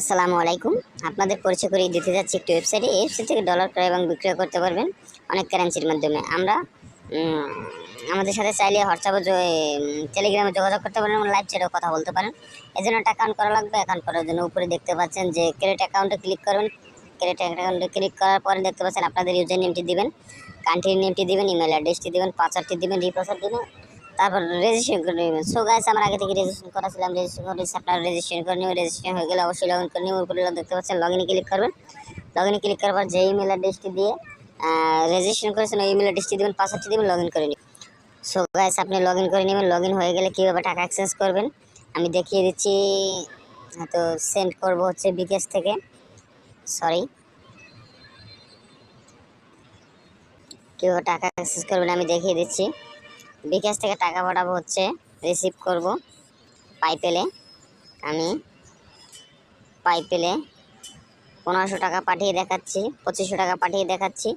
আসসালামু আলাইকুম। আপনাদের পরিচয় করিয়ে দিতে যাচ্ছি একটি ওয়েবসাইটে। এই ওয়েবসাইট থেকে ডলার ক্রয় এবং বিক্রয় করতে পারবেন অনেক কারেন্সির মাধ্যমে। আমরা উম, আমাদের সাথে চাইলে হোয়াটসঅ্যাপে টেলিগ্রামে যোগাযোগ করতে পারেন এবং লাইভ চ্যাটেও কথা বলতে পারেন। এর জন্য একটা অ্যাকাউন্ট করা লাগবে। অ্যাকাউন্ট করার জন্য উপরে দেখতে পাচ্ছেন যে ক্রিয়েট অ্যাকাউন্টে ক্লিক করবেন। ক্রিয়েট অ্যাকাউন্টে ক্লিক করার পরে দেখতে পাচ্ছেন আপনাদের ইউজার নেমটি দিবেন, কান্ট্রি নেমটি দিবেন, ইমেল অ্যাড্রেসটি দিবেন, পাসওয়ার্ডটি দিবেন, রিপাসওয়ার্ড দিবেন, তারপর রেজিস্ট্রেশন করে নেবেন। সো গাইস, আমার আগে থেকে রেজিস্ট্রেশন করা ছিলাম, রেজিস্ট্রেশন করেছি। আপনারা রেজিস্ট্রেশন করে নেবেন। রেজিস্ট্রেশন হয়ে গেলে অবশ্যই লগ ইন করে নেবেন। উপরে দেখতে পাচ্ছেন লগ ইনে ক্লিক করবেন। লগ ইনে ক্লিক করার পর যে ইমেল অ্যাড্রেসটি দিয়ে রেজিস্ট্রেশন করেছেন ওই ইমেল অ্যাড্রেসটি দেবেন, পাসওয়ার্ডটি দেবেন, লগ ইন করে নেবেন। সো গাইস, আপনি লগ ইন করে নেবেন। লগ ইন হয়ে গেলে কীভাবে টাকা এক্সচেঞ্জ করবেন আমি দেখিয়ে দিচ্ছি। তো সেন্ড করবো হচ্ছে বিকাশ থেকে, সরি, কীভাবে টাকা এক্সচেঞ্জ করবেন আমি দেখিয়ে দিচ্ছি। বিকাশ থেকে টাকা পাঠাবো হচ্ছে, রিসিভ করব পাইপেলে। আমি পাইপেলে 1500 টাকা পাঠিয়ে দেখাচ্ছি, 2500 টাকা পাঠিয়ে দেখাচ্ছি।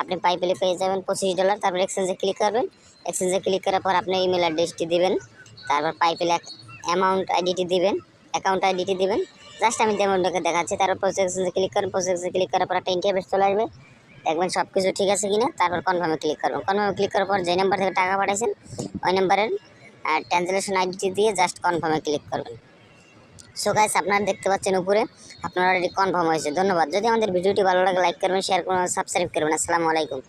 আপনি পাইপেলে পেয়ে যাবেন $25। তারপর এক্সচেঞ্জে ক্লিক করবেন। এক্সচেঞ্জে ক্লিক করার পর আপনি ইমেল অ্যাড্রেসটি দিবেন, তারপর পাইপেলে অ্যামাউন্ট আইডিটি দিবেন, অ্যাকাউন্ট আইডিটি দিবেন। জাস্ট আমি যেমনটাকে দেখাচ্ছি। তারপর পোস্ট এক্সচেঞ্জে ক্লিক করেন। পোস্ট এক্সচেঞ্জে ক্লিক করার পর একটা ইন্টারফেস চলে আসবে। দেখবেন সব কিছু ঠিক আছে কিনা। তারপর কনফার্মে ক্লিক করবেন। কনফার্মে ক্লিক করার পর যে নাম্বার থেকে টাকা পাঠাইছেন ওই নাম্বারের ট্রানজ্যাকশন আইডিটি দিয়ে জাস্ট কনফার্মে ক্লিক করবেন। সো গাইস, আপনারা দেখতে পাচ্ছেন উপরে আপনার অলরেডি কনফার্ম হয়েছে। ধন্যবাদ। যদি আমাদের ভিডিওটি ভালো লাগে লাইক করবেন, শেয়ার করবেন, সাবস্ক্রাইব করবেন। আসসালামু আলাইকুম।